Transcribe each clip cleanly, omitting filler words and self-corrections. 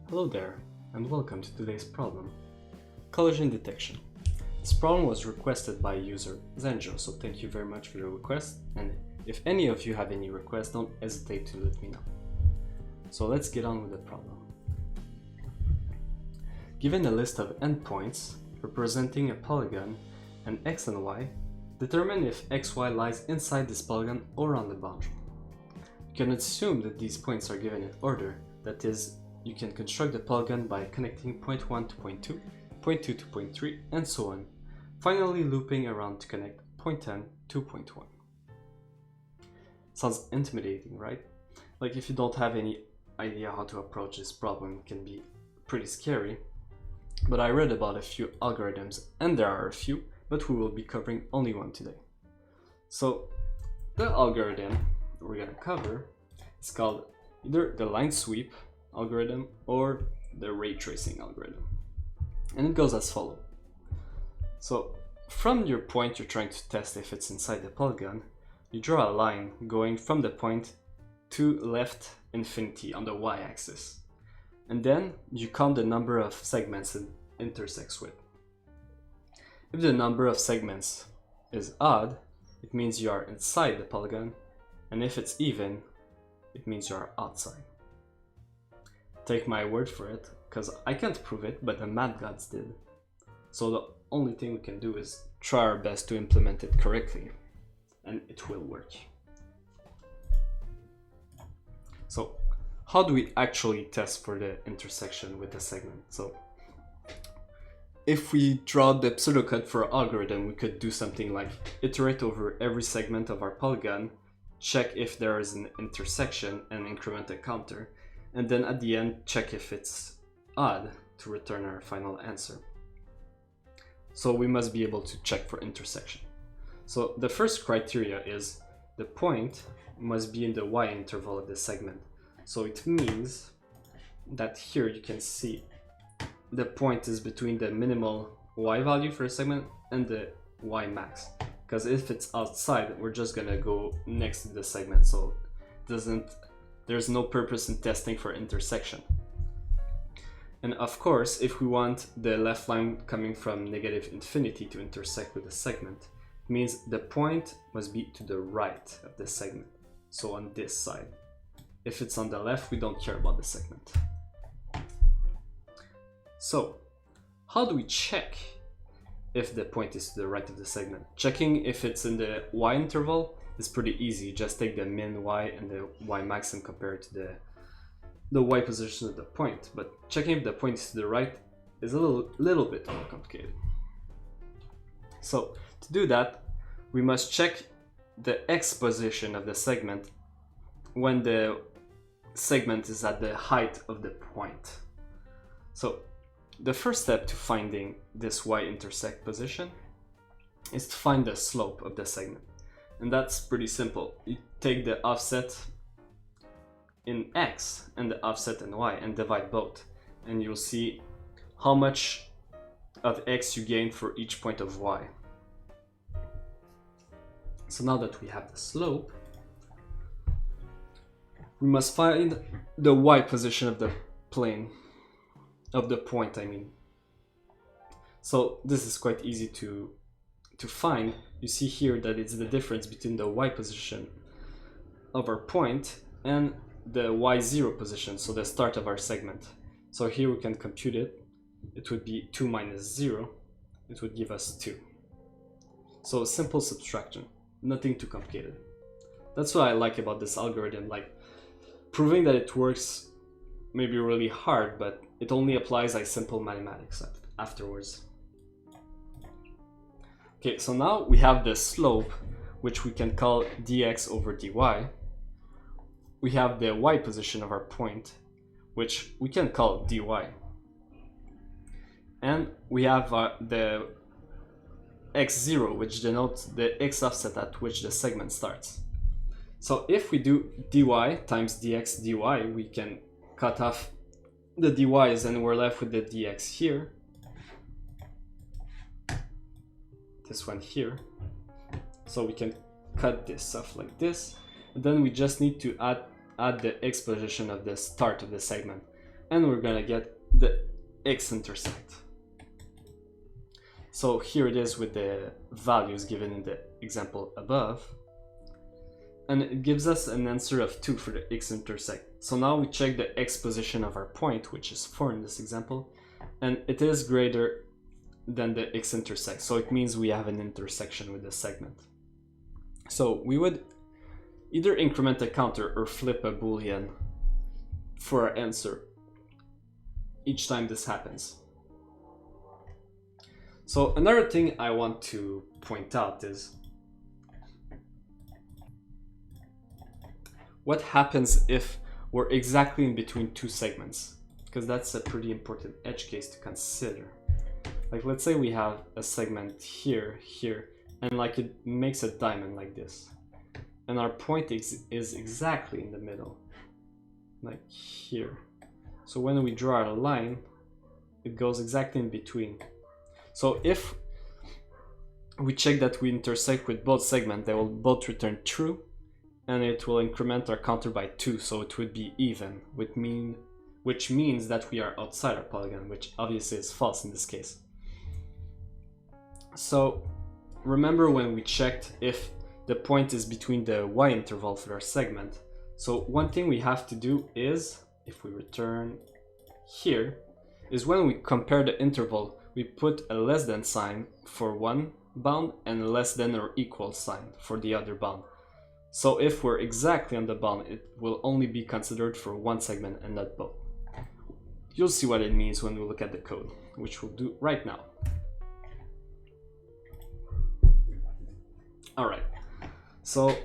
Hello there, and welcome to today's problem. Collision detection. This problem was requested by user Zenjo, so thank you very much for your request, and if any of you have any requests, don't hesitate to let me know. So let's get on with the problem. Given a list of endpoints representing a polygon and x and y, determine if xy lies inside this polygon or on the boundary. You can assume that these points are given in order, that is, you can construct the polygon by connecting point 1 to point 2, point 2 to point 3, and so on, finally looping around to connect point 10 to point 1. Sounds intimidating, right? Like if you don't have any idea how to approach this problem, it can be pretty scary. But I read about a few algorithms, and there are a few, but we will be covering only one today. So the algorithm we're going to cover is called either the line sweep algorithm or the ray tracing algorithm. And it goes as follows. So from your point you're trying to test if it's inside the polygon, you draw a line going from the point to left infinity on the y-axis. And then you count the number of segments it intersects with. If the number of segments is odd, it means you are inside the polygon, and if it's even, it means you are outside. Take my word for it, because I can't prove it, but the math gods did. So the only thing we can do is try our best to implement it correctly, and it will work. So how do we actually test for the intersection with the segment? So if we draw the pseudocode for our algorithm, we could do something like iterate over every segment of our polygon, check if there is an intersection and increment a counter, and then at the end check if it's odd to return our final answer. So we must be able to check for intersection. So the first criteria is the point must be in the y interval of the segment. So it means that here you can see the point is between the minimal y value for a segment and the y max. Because if it's outside, we're just gonna go next to the segment, so there's no purpose in testing for intersection. And of course, if we want the left line coming from negative infinity to intersect with the segment, it means the point must be to the right of the segment, so on this side. If it's on the left, we don't care about the segment. So, how do we check if the point is to the right of the segment? Checking if it's in the y interval is pretty easy. Just take the min y and the y max and compare it to the y position of the point. But checking if the point is to the right is a little bit more complicated. So to do that, we must check the x position of the segment when the segment is at the height of the point. So the first step to finding this y-intersect position is to find the slope of the segment. And that's pretty simple. You take the offset in x and the offset in y and divide both. And you'll see how much of x you gain for each point of y. So now that we have the slope, we must find the y position of the plane. Of the point, I mean. So this is quite easy to find. You see here that it's the difference between the y position of our point and the y0 position, so the start of our segment. So here we can compute it. It would be 2 minus 0. It would give us 2. So simple subtraction, nothing too complicated. That's what I like about this algorithm. Like, proving that it works may be really hard, but it only applies like simple mathematics afterwards. Okay, so now we have the slope, which we can call dx over dy. We have the y position of our point, which we can call dy. And we have the x0, which denotes the x offset at which the segment starts. So if we do dy times dx dy, we can cut off the dy's and we're left with the dx here, this one here. So we can cut this off like this, and then we just need to add the x position of the start of the segment. and we're gonna get the x-intercept. So here it is with the values given in the example above, and it gives us an answer of 2 for the x-intersect. So now we check the x position of our point, which is 4 in this example, and it is greater than the x-intersect, so it means we have an intersection with the segment. So we would either increment a counter or flip a boolean for our answer each time this happens. So another thing I want to point out is what happens if we're exactly in between two segments, because that's a pretty important edge case to consider. Like, let's say we have a segment here, here, and like it makes a diamond like this, and our point is exactly in the middle, like here. So when we draw a line, it goes exactly in between. So if we check that we intersect with both segments, they will both return true, and it will increment our counter by 2, so it would be even, which means that we are outside our polygon, which obviously is false in this case. So remember when we checked if the point is between the y interval for our segment. So one thing we have to do is, if we return here, is when we compare the interval, we put a less than sign for one bound and a less than or equal sign for the other bound. So if we're exactly on the bound, it will only be considered for one segment and not both. You'll see what it means when we look at the code, which we'll do right now. Alright, so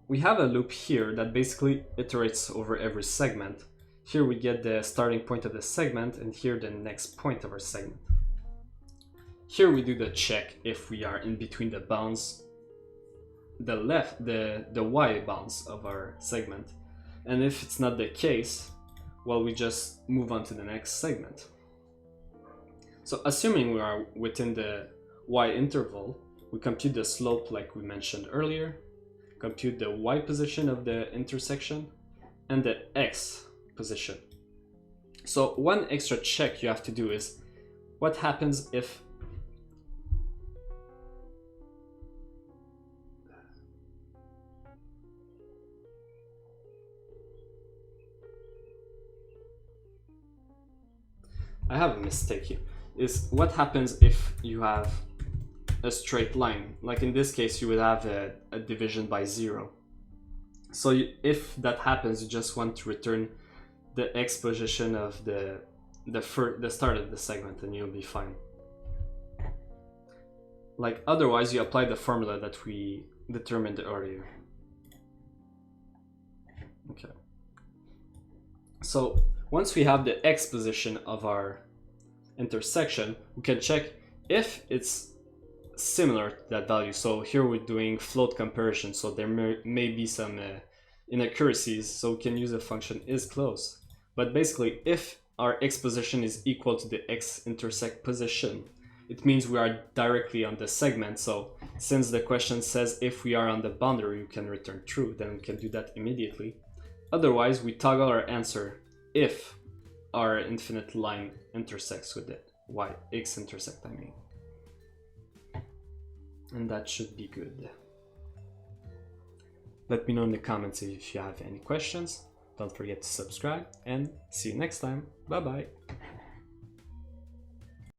we have a loop here that basically iterates over every segment. Here we get the starting point of the segment, and here the next point of our segment. Here we do the check if we are in between the bounds, the y bounds of our segment, and if it's not the case, well, we just move on to the next segment. So assuming we are within the y interval, we compute the slope like we mentioned earlier, compute the y position of the intersection, and the x position. So one extra check you have to do is, what happens if I have a mistake here, is what happens if you have a straight line. Like in this case, you would have a division by 0. So if that happens, you just want to return the x position of the start of the segment, and you'll be fine. Like otherwise, you apply the formula that we determined earlier. Okay. So once we have the x position of our intersection, we can check if it's similar to that value. So here we're doing float comparison, so there may be some inaccuracies, so we can use a function isClose. But basically, if our x position is equal to the x-intersect position, it means we are directly on the segment. So since the question says if we are on the boundary, you can return true, then we can do that immediately. Otherwise, we toggle our answer if our infinite line intersects with the x-intersect, I mean. And that should be good. Let me know in the comments if you have any questions. Don't forget to subscribe, and see you next time. Bye bye.